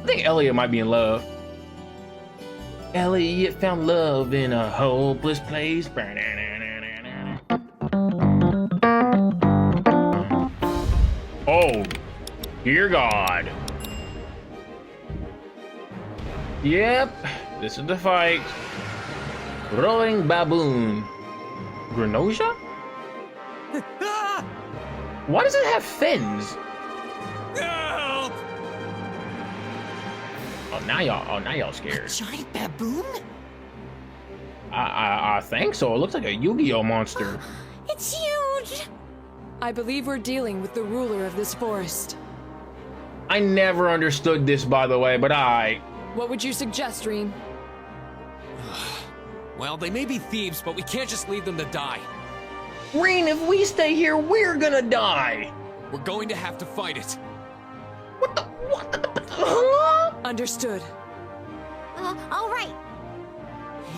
think Elliot might be in love. Elliot found love in a hopeless place. Oh, dear God. Yep, this is the fight. Rolling baboon. Grunoja? Why does it have fins? Help! Oh, now y'all scared. Giant baboon? I think so. It looks like a Yu-Gi-Oh monster. It's huge! I believe we're dealing with the ruler of this forest. I never understood this, by the way, but What would you suggest, Reen? Well, they may be thieves, but we can't just leave them to die. Reen, if we stay here, we're gonna die. We're going to have to fight it. What the? Huh? Understood. All right.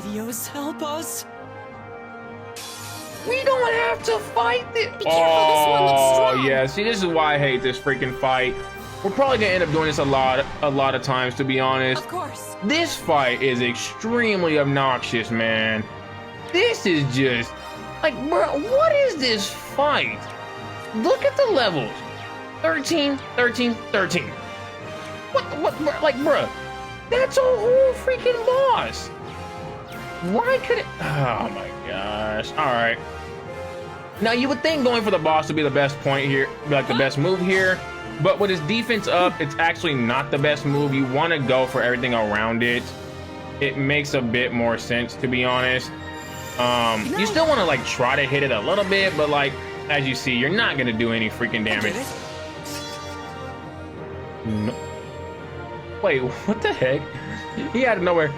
Helios, help us. We don't have to fight this. Be careful, this one looks strong. Yeah. See, this is why I hate this freaking fight. We're probably gonna end up doing this a lot of times, to be honest. Of course. This fight is extremely obnoxious, man. This is just like, bro, what is this fight? Look at the levels. 13, 13, 13. What, bro, like, bro, that's a whole freaking boss. Why could it? Oh my gosh. All right. Now you would think going for the boss would be the best point here, like the best move here. But with his defense up, it's actually not the best move. You want to go for everything around it. It makes a bit more sense, to be honest. You still want to like try to hit it a little bit, but like as you see, you're not gonna do any freaking damage. No. Wait, what the heck? He out of nowhere.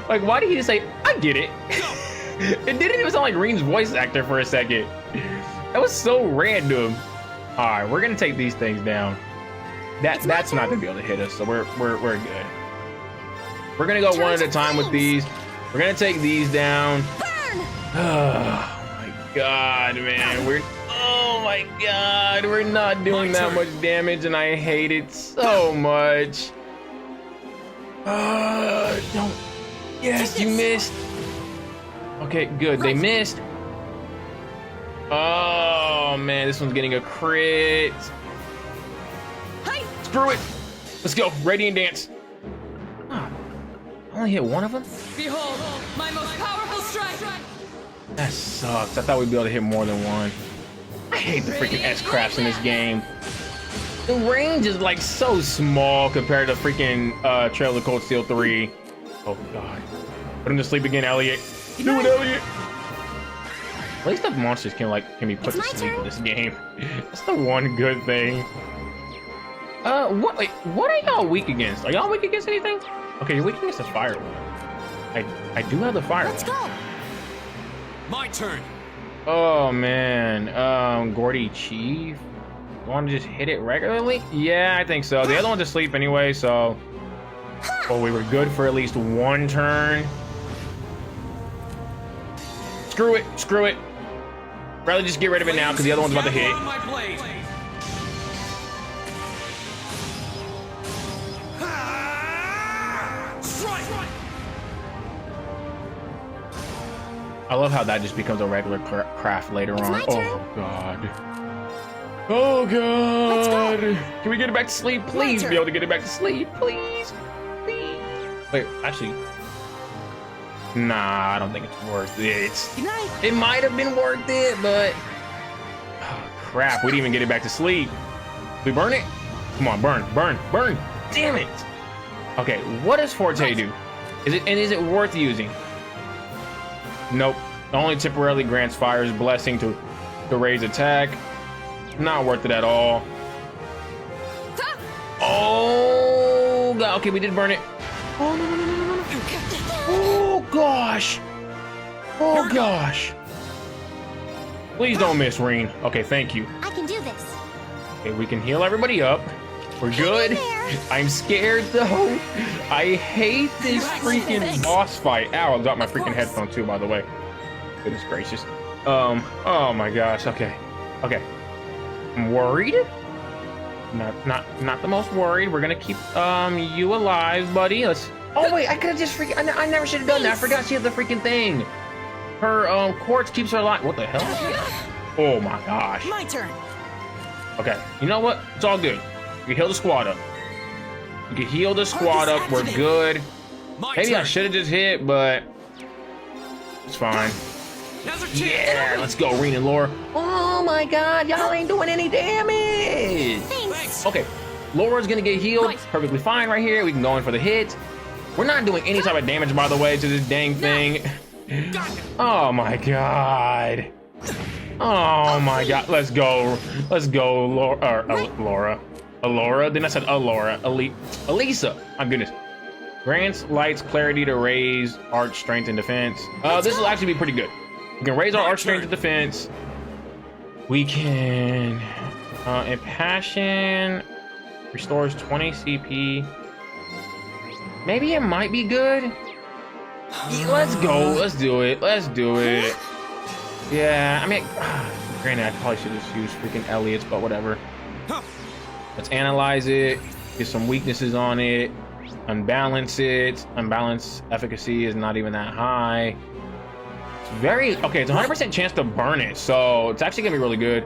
Like, why did he just say, "I get it"? It didn't even sound like Reen's voice actor for a second. That was so random. All right, we're gonna take these things down. That's not gonna be able to hit us, so we're good. We're gonna go one at a time with these. We're gonna take these down. Oh my God, man, oh my God, we're not doing that much damage, and I hate it so much. Don't. Yes, you missed. Okay, good. They missed. Oh man, this one's getting a crit. Screw it. Let's go. Radiant Dance. Oh, I only hit one of them? Behold, my most powerful strike! That sucks. I thought we'd be able to hit more than one. I hate the freaking S-crafts in this game. The range is like so small compared to freaking Trail of Cold Steel 3. Oh God. Put him to sleep again, Elliot. Do it, Elliot. At least the monsters can be put to sleep in this game. That's the one good thing. What are y'all weak against? Are y'all weak against anything? Okay, you're weak against the fire one. I do have the fire one. Let's go. My turn. Oh man, Gordy Chief. Want to just hit it regularly? Yeah, I think so. The other one's asleep anyway, so. Well, we were good for at least one turn. Screw it, screw it. Rather just get rid of it now because the other one's about to hit. I love how that just becomes a regular craft later on. Oh God. Oh God. Can we get it back to sleep? Please be able to get it back to sleep. Please. Please. Wait, actually. Nah, I don't think it's worth it. It might have been worth it, but oh, crap, we didn't even get it back to sleep. We burn it? Come on, burn, burn, burn. Damn it. Okay, what does Forte do? Is it worth using? Nope. It only temporarily grants Fire's blessing to raise attack. Not worth it at all. Oh God. Okay, we did burn it. Oh no, no, no, no, no. Oh gosh. Oh gosh. Please don't miss, Reen. Okay, thank you. I can do this. Okay, we can heal everybody up. We're good. I'm scared though. I hate this freaking boss fight. Ow, I dropped my freaking headphone too, by the way. Goodness gracious. Oh my gosh. Okay. Okay. I'm worried. not the most worried. We're gonna keep you alive, buddy. Let's. Oh wait, I could have just freaking. I never should have done that. I forgot she had the freaking thing. Her quartz keeps her alive. What the hell? Oh my gosh. My turn. Okay, you know what? It's all good. You can heal the squad up. You can heal the squad up. We're good. Maybe I should have just hit, but it's fine. Yeah, let's go, Reen and Laura. Oh my god, y'all ain't doing any damage. Thanks. Okay, Laura's gonna get healed perfectly fine right here. We can go in for the hit. We're not doing any type of damage, by the way, to this dang thing. Oh my god. Oh my god. Let's go, Laura. Alora. Then I said Alora. Elisa. My goodness. Grants lights clarity to raise arch strength and defense. This will actually be pretty good. We can raise our arch strength and defense. We can Impassion restores 20 CP. Maybe it might be good. Let's go. Let's do it. Let's do it. Yeah, I mean, granted, I probably should have used freaking Elliot's, but whatever. Let's analyze it, get some weaknesses on it, unbalance it. Unbalanced efficacy is not even that high. It's very, okay, it's 100% chance to burn it, so it's actually gonna be really good.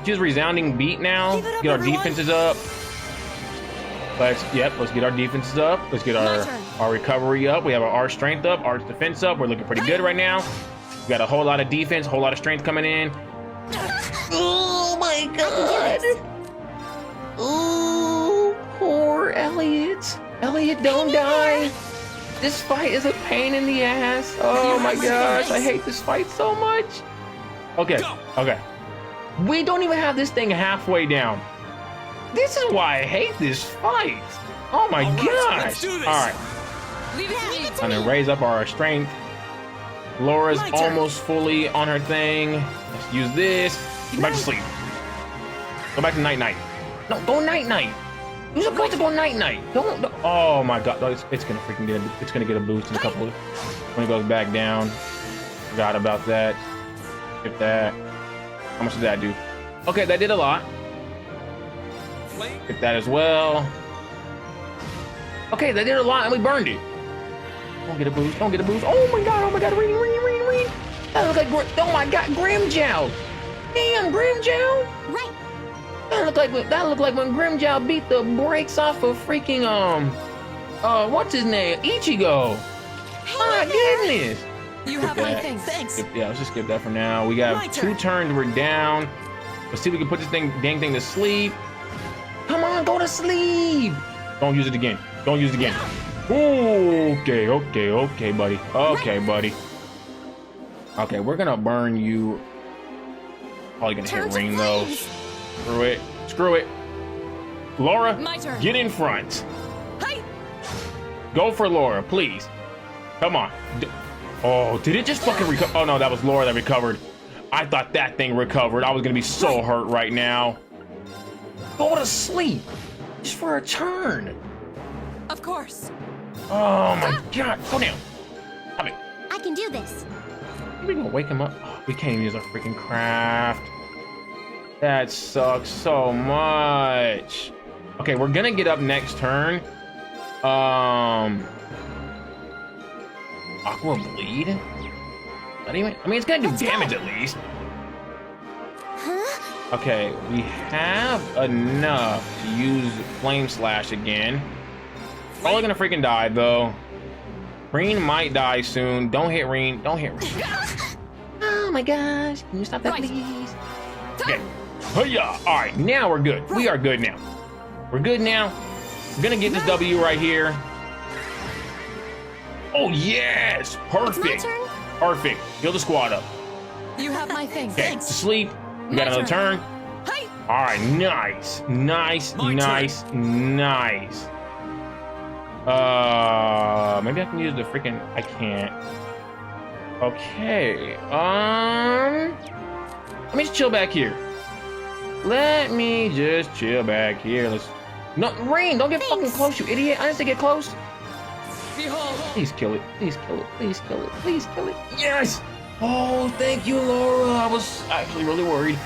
Use resounding beat now, get our defenses up. Let's get our defenses up. Let's get our recovery up. We have our strength up, our defense up. We're looking pretty good right now. We got a whole lot of defense, a whole lot of strength coming in. Oh my god. Oh, poor Elliot. Elliot, don't die. This fight is a pain in the ass. Oh my gosh, I hate this fight so much. Okay, okay. We don't even have this thing halfway down. This is why I hate this fight. Oh my gosh. All right. I'm gonna raise up our strength. Laura's almost fully on her thing. Let's use this. Go back to sleep. Go back to night-night. No, go night-night. You're supposed to go night-night. Don't. Oh my god. It's gonna freaking get. It's gonna get a boost in a couple of when it goes back down. Forgot about that. Skip that. How much did that do? Okay, that did a lot. Get that as well. Okay, that did a lot and we burned it. Don't get a boost. Don't get a boost. Oh my god. Oh my god. Ring. That looks like. Oh my god. Grimjow. Damn, Grimjow. Right. That looked like when Grimjow beat the brakes off of freaking what's his name? Ichigo. My goodness. You have my things. Thanks. Yeah, let's just skip that for now. We got 2 turns. We're down. Let's see if we can put this dang thing to sleep. Come on, go to sleep. Don't use it again. Don't use it again. Okay, buddy. Okay, buddy. Okay, we're gonna burn you. Probably gonna hit Ring though. Screw it. Laura, get in front. Hey. Go for Laura, please. Come on. Oh, did it just fucking recover? Oh no, that was Laura that recovered. I thought that thing recovered. I was gonna be so hurt right now. Go to sleep. Just for a turn. Of course. Oh my god. Go down. Stop it. I can do this. We gonna wake him up. Oh, we can't even use our freaking craft. That sucks so much. Okay, we're gonna get up next turn. Aqua Bleed? Not even, I mean, it's gonna do damage at least. Okay, we have enough to use Flame Slash again. Probably gonna freaking die though. Reen might die soon. Don't hit Reen. Don't hit Reen. Oh my gosh. Can you stop that, please? Okay. Hiya. All right, now we're good. We are good now. We're good now. We're gonna get this W right here. Oh, yes. Perfect. Perfect. Heal the squad up. You have my thing. Okay, Thanks. sleep. We got another turn. Hey. All right, nice. Maybe I can use the freaking. I can't. Okay. Let me just chill back here. Let's. No, Rain, don't get fucking close, you idiot. I didn't say get close. Behold. Please kill it. Please kill it. Please kill it. Please kill it. Yes. Oh, thank you, Laura. I was actually really worried.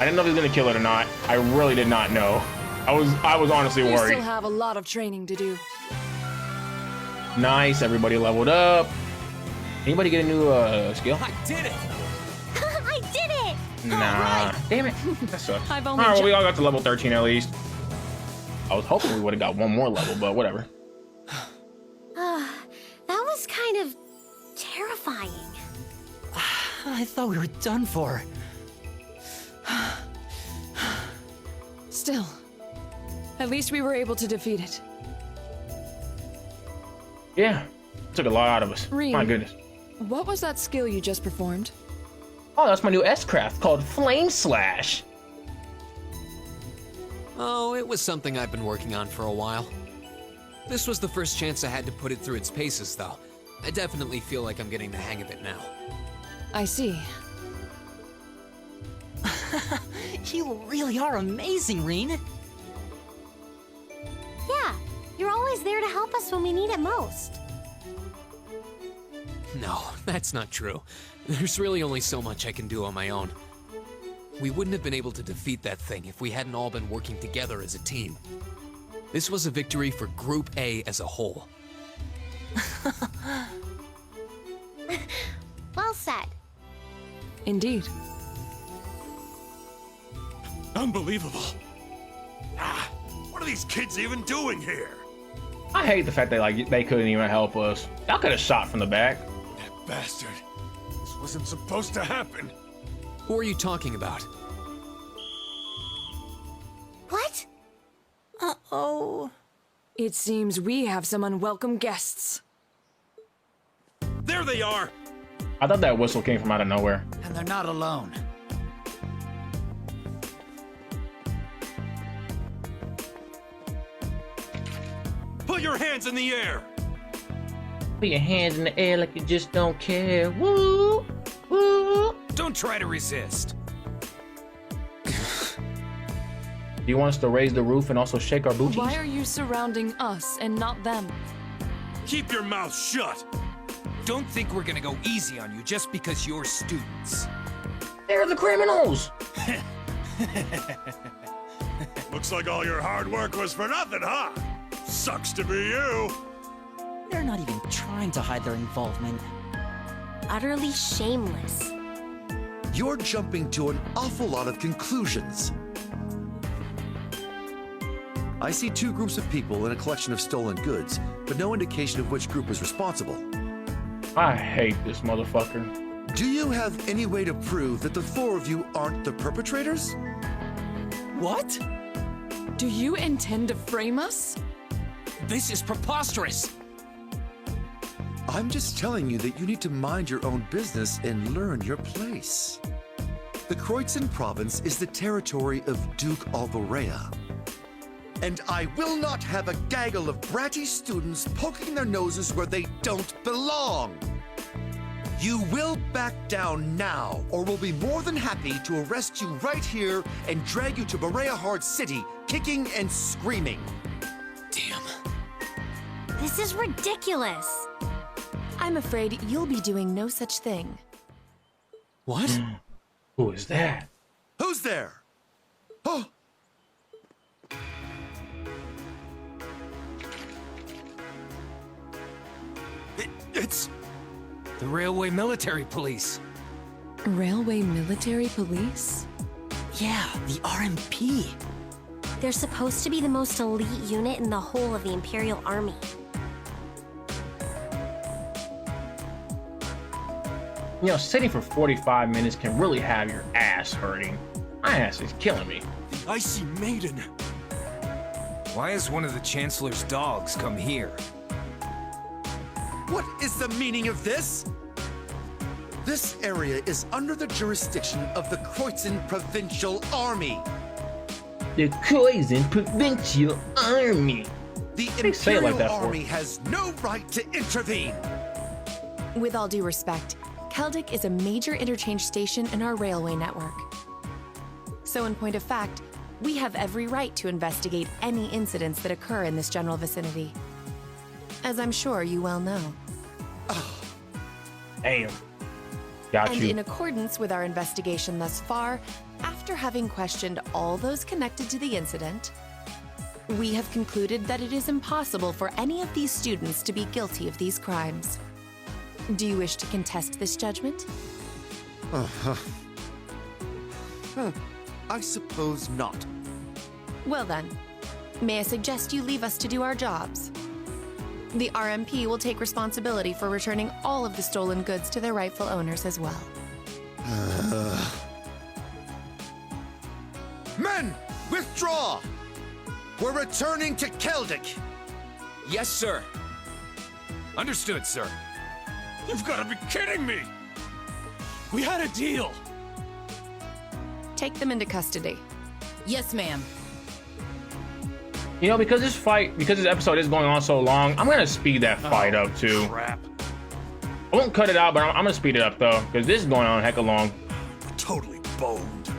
I didn't know if he was gonna kill it or not. I really did not know. I was honestly You worried. still have a lot of training to do. Nice, everybody leveled up. Anybody get a new skill? I did it! I did it! Nah, damn it. That sucks. I've All only right, well, we all got to level 13 at least. I was hoping we would have got one more level, but whatever. That was kind of terrifying. I thought we were done for. Still, at least we were able to defeat it. Yeah, took a lot out of us. Reem. My goodness. What was that skill you just performed? Oh, that's my new S-craft called Flame Slash. Oh, it was something I've been working on for a while. This was the first chance I had to put it through its paces, though. I definitely feel like I'm getting the hang of it now. I see. You really are amazing, Reen. Yeah, you're always there to help us when we need it most. No, that's not true. There's really only so much I can do on my own. We wouldn't have been able to defeat that thing if we hadn't all been working together as a team. This was a victory for Group A as a whole. Well said. Indeed. Unbelievable. What are these kids even doing here? I hate the fact that they couldn't even help us. Y'all could have shot from the back. That bastard. This wasn't supposed to happen. Who are you talking about? What? Uh-oh. It seems we have some unwelcome guests. There they are. I thought that whistle came from out of nowhere. And they're not alone. Put your hands in the air. Put your hands in the air like you just don't care. Woo! Woo! Don't try to resist. Do you want us to raise the roof and also shake our booties? Why are you surrounding us and not them? Keep your mouth shut. Don't think we're gonna go easy on you just because you're students. They're the criminals! Looks like all your hard work was for nothing, huh? Sucks to be you. They're not even trying to hide their involvement. Utterly shameless. You're jumping to an awful lot of conclusions. I see two groups of people and a collection of stolen goods, but no indication of which group is responsible. I hate this motherfucker. Do you have any way to prove that the four of you aren't the perpetrators? What? Do you intend to frame us? This is preposterous! I'm just telling you that you need to mind your own business and learn your place. The Kreutzen province is the territory of Duke Alvarea. And I will not have a gaggle of bratty students poking their noses where they don't belong. You will back down now, or we'll be more than happy to arrest you right here and drag you to Berea City, kicking and screaming. Damn. This is ridiculous. I'm afraid you'll be doing no such thing. What? Who is that? Who's there? Oh! It's... The Railway Military Police. Railway Military Police? Yeah, the RMP. They're supposed to be the most elite unit in the whole of the Imperial Army. You know, sitting for 45 minutes can really have your ass hurting. My ass is killing me. the Icy Maiden. Why has one of the Chancellor's dogs come here? What is the meaning of this? This area is under the jurisdiction of the Kreutzen Provincial Army. The Poison Provincial Army. The They say it like Imperial that for? Army has no right to intervene. With all due respect, Keldic is a major interchange station in our railway network. So in point of fact, we have every right to investigate any incidents that occur in this general vicinity. As I'm sure you well know. Damn. Got And you. in accordance with our investigation thus far, after after having questioned all those connected to the incident, we have concluded that it is impossible for any of these students to be guilty of these crimes. Do you wish to contest this judgment? I suppose not. Well then, may I suggest you leave us to do our jobs? The RMP will take responsibility for returning all of the stolen goods to their rightful owners as well. Men, withdraw! We're returning to Keldic! Yes, sir. Understood, sir. You've got to be kidding me! We had a deal! Take them into custody. Yes, ma'am. You know, because this episode is going on so long, I'm gonna speed that fight up too. Crap. I won't cut it out, but I'm gonna speed it up though, because this is going on heck of long. Totally boned.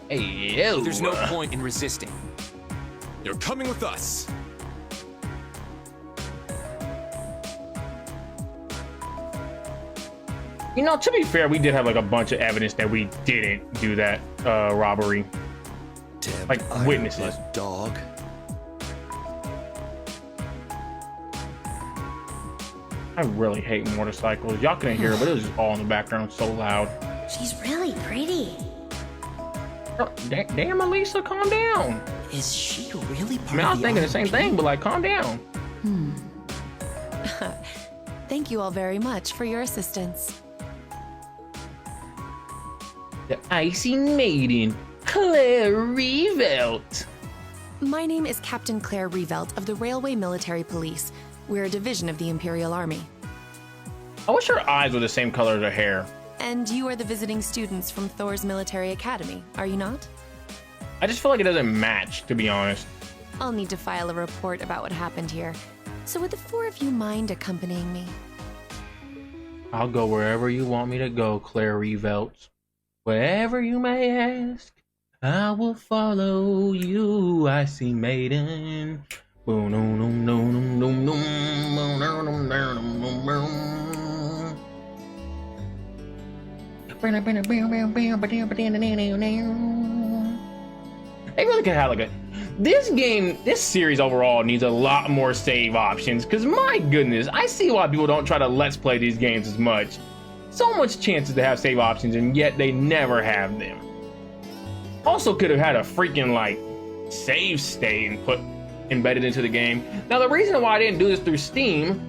Hey, yo. There's no point in resisting. You're coming with us. You know, to be fair, we did have like a bunch of evidence that we didn't do that robbery. Damn, Like witnesses. Dog. I really hate motorcycles. Y'all couldn't hear it, but it was just all in the background so loud. She's really pretty. Oh, damn, Elisa, calm down. Is she really part I mean, I of was thinking the same RMP? thing, but like, calm down. Thank you all very much for your assistance. The Icy Maiden, Claire Revelt. My name is Captain Claire Revelt of the Railway Military Police. We're a division of the Imperial Army. I wish her eyes were the same color as her hair. And you are the visiting students from Thor's Military Academy, are you not? I just feel like it doesn't match, to be honest. I'll need to file a report about what happened here. So would the four of you mind accompanying me? I'll go wherever you want me to go, Claire Revelt. Wherever you may ask, I will follow you, Icy Maiden. Boom, boom, boom, boom, boom, boom, boom, boom, boom, boom. They really could have like a... This series overall needs a lot more save options, because my goodness, I see why people don't try to let's play these games as much. So much chances to have save options, and yet they never have them. Also could have had a freaking like save state and put embedded into the game. Now the reason why I didn't do this through Steam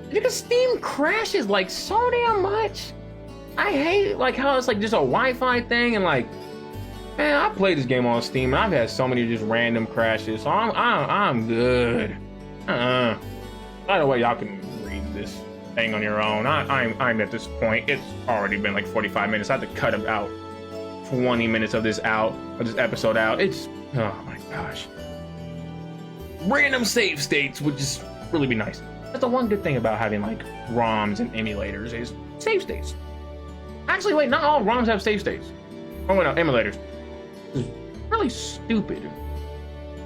is because Steam crashes like so damn much. I hate like how it's like just a Wi-Fi thing, and like, man, I played this game on Steam and I've had so many just random crashes, so I'm good. By the way, y'all can read this thing on your own. I'm at this point. It's already been like 45 minutes. I have to cut about 20 minutes of this episode out. It's, oh my gosh. Random save states would just really be nice. That's the one good thing about having like ROMs and emulators is save states. Actually, wait, not all ROMs have save states. Oh, wait, no, emulators. It's really stupid.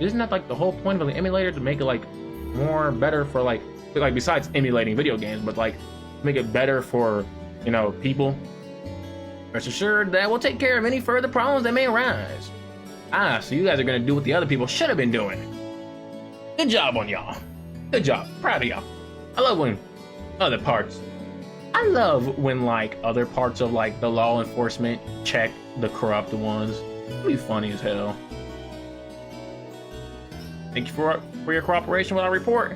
Isn't that like the whole point of an emulator, to make it like more better for like besides emulating video games, but like make it better for, you know, people? Rest assured that we'll take care of any further problems that may arise. So you guys are gonna do what the other people should have been doing. Good job on y'all. Good job. Proud of y'all. I love when like other parts of like the law enforcement check the corrupt ones. It'd be funny as hell. Thank you for your cooperation with our report.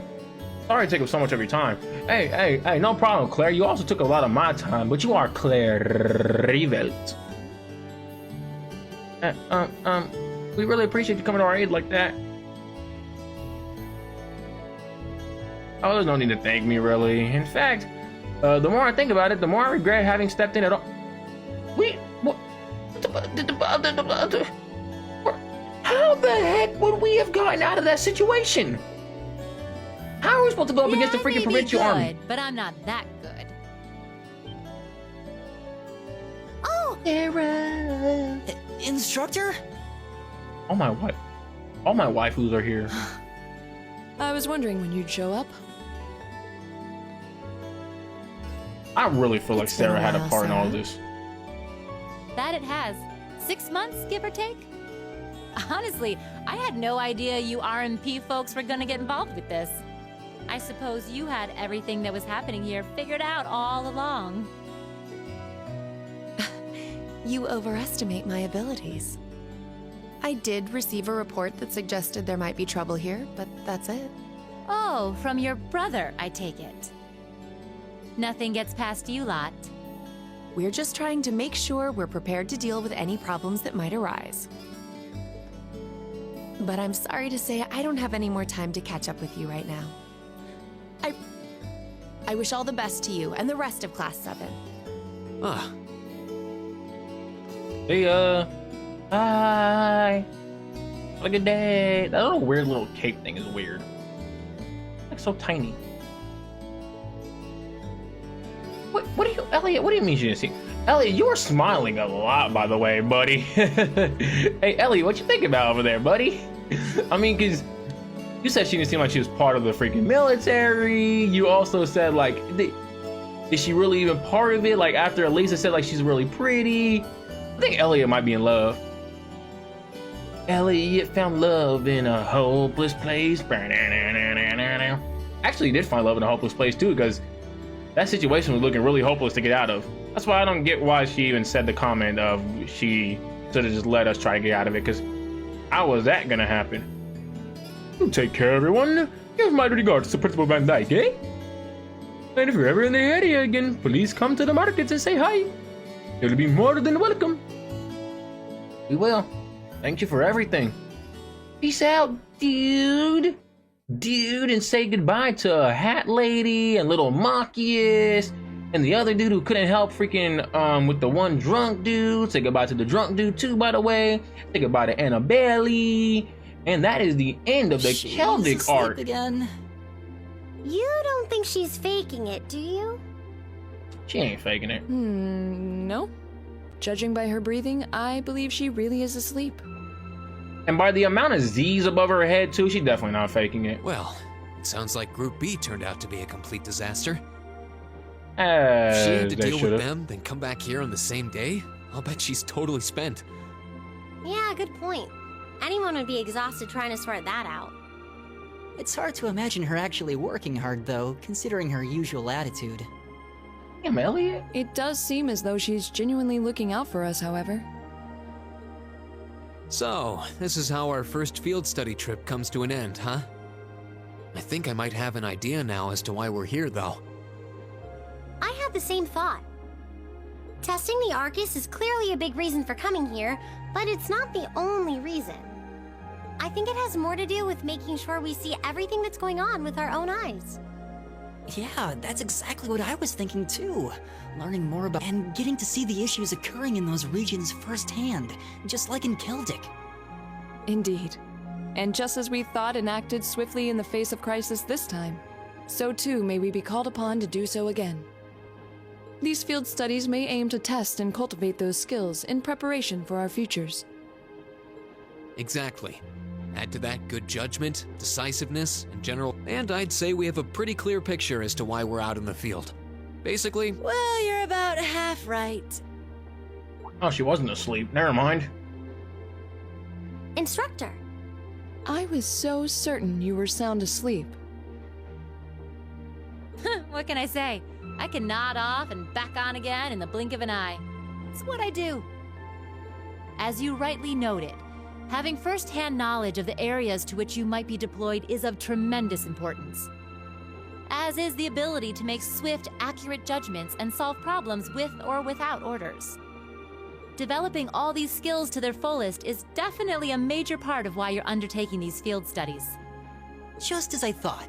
Sorry to take up so much of your time. Hey, no problem, Claire. You also took a lot of my time, but you are Claire Revelt. We really appreciate you coming to our aid like that. Oh, there's no need to thank me, really. In fact, the more I think about it, the more I regret having stepped in at all. How the heck would we have gotten out of that situation? How are we supposed to go up against the freaking provincial army? But I'm not that good. Oh, Sarah. Instructor? All my waifus are here. I was wondering when you'd show up. I really feel like It's been Sarah a had a while, part in all Sarah. of this. That it has. 6 months, give or take? Honestly, I had no idea you RMP folks were gonna get involved with this. I suppose you had everything that was happening here figured out all along. You overestimate my abilities. I did receive a report that suggested there might be trouble here, but that's it. Oh, from your brother, I take it. Nothing gets past you lot. We're just trying to make sure we're prepared to deal with any problems that might arise. But I'm sorry to say I don't have any more time to catch up with you right now. I wish all the best to you and the rest of Class 7. Ah, Hey, hi. Have a good day. That little weird little cape thing is weird. Like so tiny. What do you, Elliot? What do you mean you didn't see? Elliot, you were smiling a lot, by the way, buddy. Hey, Elliot, what you think about over there, buddy? I mean, cause you said she didn't seem like she was part of the freaking military. You also said like, is she really even part of it? Like after Elisa said like she's really pretty. I think Elliot might be in love. Elliot found love in a hopeless place. Actually, he did find love in a hopeless place too, because that situation was looking really hopeless to get out of. That's why I don't get why she even said the comment of she should have just let us try to get out of it, because how was that gonna happen? You take care, everyone. Give my regards to Principal Van Dyke, eh? And if you're ever in the area again, please come to the markets and say hi. It'll be more than welcome. We will. Thank you for everything. Peace out, dude. Dude, and say goodbye to Hat Lady and Little Machias and the other dude who couldn't help freaking with the one drunk dude. Say goodbye to the drunk dude too, by the way. Say goodbye to Annabelle. And that is the end of the Celtic arc. Again. You don't think she's faking it, do you? She ain't faking it. No. Judging by her breathing, I believe she really is asleep. And by the amount of Z's above her head too, she's definitely not faking it. well, it sounds like Group B turned out to be a complete disaster. As If she had to they deal should've. with them, then come back here on the same day, I'll bet she's totally spent. Yeah, good point. Anyone would be exhausted trying to sort that out. It's hard to imagine her actually working hard, though, considering her usual attitude. Damn, Elliot. It does seem as though she's genuinely looking out for us, however. So, this is how our first field study trip comes to an end, huh? I think I might have an idea now as to why we're here, though. I had the same thought. Testing the Arcus is clearly a big reason for coming here, but it's not the only reason. I think it has more to do with making sure we see everything that's going on with our own eyes. Yeah, that's exactly what I was thinking too. Learning more about and getting to see the issues occurring in those regions firsthand, just like in Celtic. Indeed. And just as we thought and acted swiftly in the face of crisis this time, so too may we be called upon to do so again. These field studies may aim to test and cultivate those skills in preparation for our futures. Exactly. Add to that good judgment, decisiveness, and general... And I'd say we have a pretty clear picture as to why we're out in the field. Basically... Well, you're about half right. Oh, she wasn't asleep. Never mind. Instructor. I was so certain you were sound asleep. What can I say? I can nod off and back on again in the blink of an eye. It's what I do. As you rightly noted, having first-hand knowledge of the areas to which you might be deployed is of tremendous importance, as is the ability to make swift, accurate judgments and solve problems with or without orders. Developing all these skills to their fullest is definitely a major part of why you're undertaking these field studies. Just as I thought.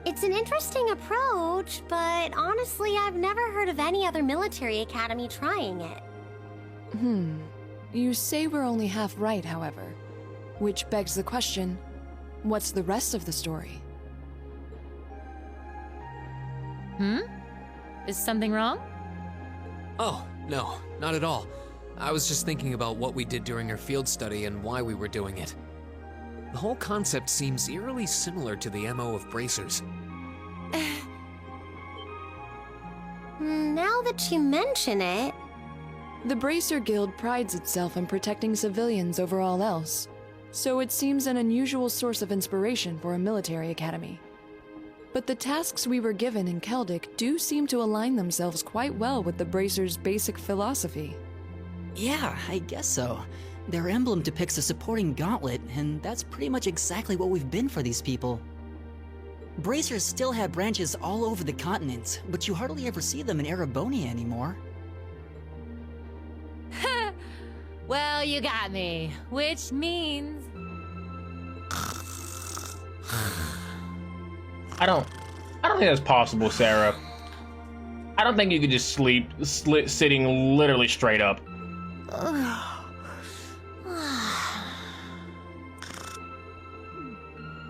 It's an interesting approach, but honestly, I've never heard of any other military academy trying it. You say we're only half right, however. Which begs the question, what's the rest of the story? Is something wrong? Oh, no, not at all. I was just thinking about what we did during our field study and why we were doing it. The whole concept seems eerily similar to the MO of bracers. Now that you mention it, The Bracer Guild prides itself on protecting civilians over all else, so it seems an unusual source of inspiration for a military academy. But the tasks we were given in Celtic do seem to align themselves quite well with the Bracer's basic philosophy. Yeah, I guess so. Their emblem depicts a supporting gauntlet, and that's pretty much exactly what we've been for these people. Bracers still have branches all over the continent, but you hardly ever see them in Erebonia anymore. Well, you got me. Which means... I don't think that's possible, Sarah. I don't think you could just sleep sitting literally straight up. I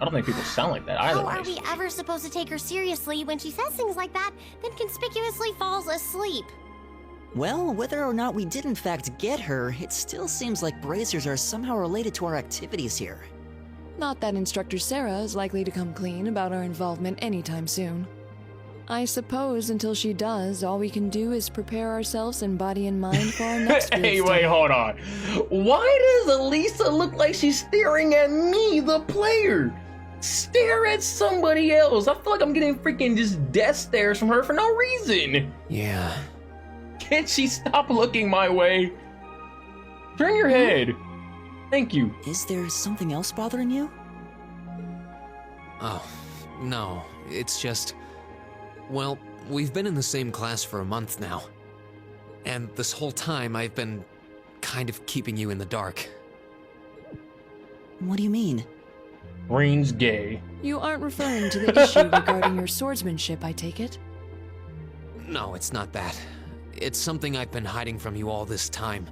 don't think people sound like that either. How are we ever supposed to take her seriously when she says things like that, then conspicuously falls asleep? Well, whether or not we did in fact get her, it still seems like bracers are somehow related to our activities here. Not that Instructor Sarah is likely to come clean about our involvement anytime soon. I suppose until she does, all we can do is prepare ourselves in body and mind for our next field Hey, study. wait, hold on. Why does Elisa look like she's staring at me, the player? Stare at somebody else. I feel like I'm getting freaking just death stares from her for no reason. Yeah. Can't she stop looking my way? Turn your head. Thank you. Is there something else bothering you? Oh, no. It's just... Well, we've been in the same class for a month now. And this whole time I've been kind of keeping you in the dark. What do you mean? Green's gay. You aren't referring to the issue regarding your swordsmanship, I take it? No, it's not that. It's something I've been hiding from you all this time.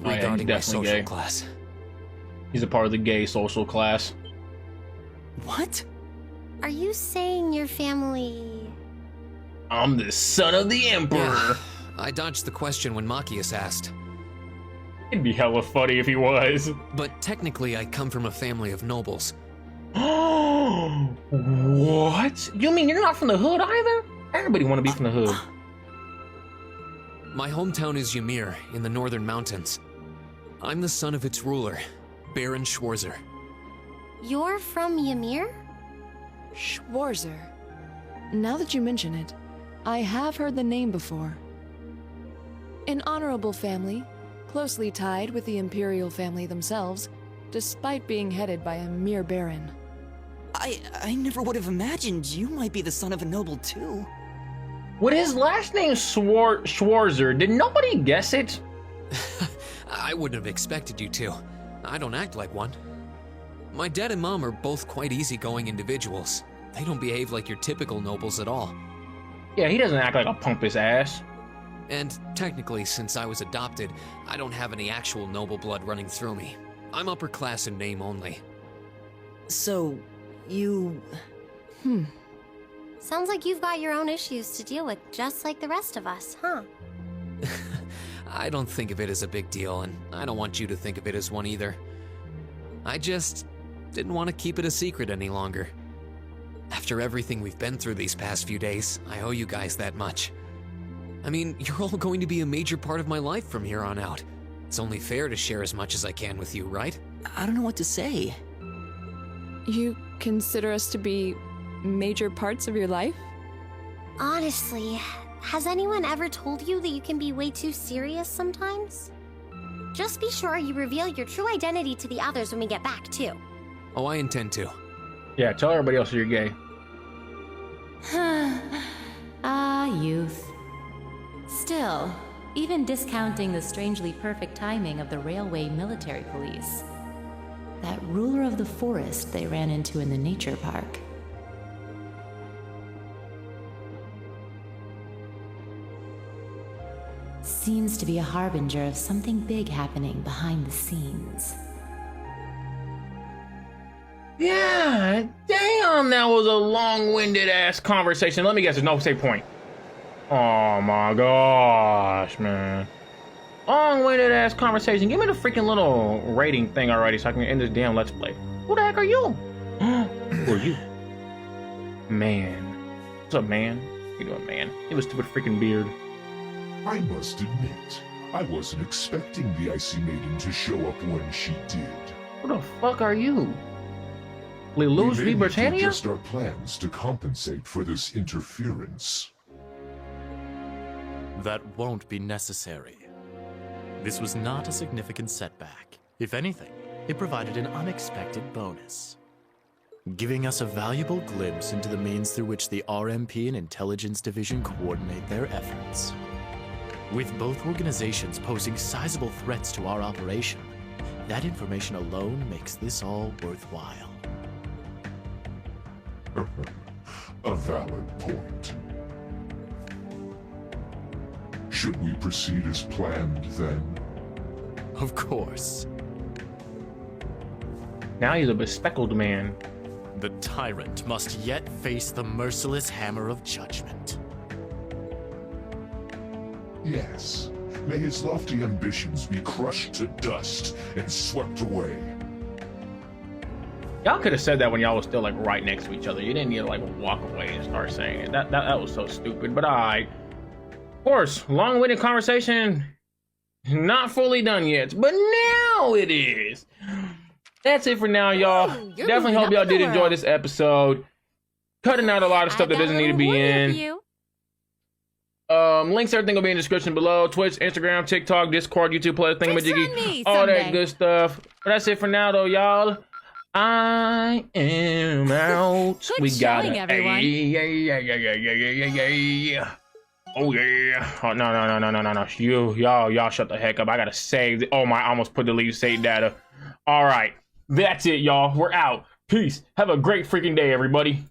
Oh, yeah, he's Regarding my definitely social gay. class. He's a part of the gay social class. What? Are you saying your family... I'm the son of the Emperor. Yeah, I dodged the question when Machias asked. It'd be hella funny if he was. But technically, I come from a family of nobles. What? You mean you're not from the hood either? Everybody want to be from the hood. My hometown is Ymir, in the northern mountains. I'm the son of its ruler, Baron Schwarzer. You're from Ymir? Schwarzer. Now that you mention it, I have heard the name before. An honorable family, closely tied with the imperial family themselves, despite being headed by a mere baron. I never would have imagined you might be the son of a noble too. With his last name Schwarzer, did nobody guess it? I wouldn't have expected you to. I don't act like one. My dad and mom are both quite easygoing individuals. They don't behave like your typical nobles at all. Yeah, he doesn't act like a pompous ass. And technically, since I was adopted, I don't have any actual noble blood running through me. I'm upper class in name only. So, you... Sounds like you've got your own issues to deal with, just like the rest of us, huh? I don't think of it as a big deal, and I don't want you to think of it as one either. I just didn't want to keep it a secret any longer. After everything we've been through these past few days, I owe you guys that much. I mean, you're all going to be a major part of my life from here on out. It's only fair to share as much as I can with you, right? I don't know what to say. You consider us to be major parts of your life? Honestly, has anyone ever told you that you can be way too serious sometimes? Just be sure you reveal your true identity to the others when we get back, too. Oh, I intend to. Yeah, tell everybody else you're gay. Youth. Still, even discounting the strangely perfect timing of the railway military police, that ruler of the forest they ran into in the nature park. Seems to be a harbinger of something big happening behind the scenes. Yeah, damn, that was a long-winded ass conversation. Let me guess, there's no save point. Oh my gosh, man. Long-winded ass conversation. Give me the freaking little rating thing already so I can end this damn Let's Play. Who the heck are you? Who are you? Man. What's up, man? How you doing, man? You have a stupid freaking beard. I must admit, I wasn't expecting the Icy Maiden to show up when she did. Who the fuck are you? We Lelouch may v. need to Britannia? adjust our plans to compensate for this interference. That won't be necessary. This was not a significant setback. If anything, it provided an unexpected bonus, giving us a valuable glimpse into the means through which the RMP and Intelligence Division coordinate their efforts. With both organizations posing sizable threats to our operation, that information alone makes this all worthwhile. A valid point. Should we proceed as planned, then? Of course. Now he's a bespectacled man. The tyrant must yet face the merciless hammer of judgment. Yes. May his lofty ambitions be crushed to dust and swept away. Y'all could have said that when y'all was still like right next to each other. You didn't need to like walk away and start saying it. That was so stupid. But alright. Of course, long-winded conversation, not fully done yet, but now it is. That's it for now, y'all. Definitely hope y'all did enjoy this episode. Cutting out a lot of stuff that doesn't need to be in. Links, everything will be in the description below. Twitch, Instagram, TikTok, Discord, YouTube, play thingamajiggy, all that good stuff. But that's it for now, though, y'all. I am out. Good We got showing, it. everyone. Yeah. Oh yeah. Oh no. Y'all shut the heck up. I gotta save. Oh my! I almost put delete save data. All right. That's it, y'all. We're out. Peace. Have a great freaking day, everybody.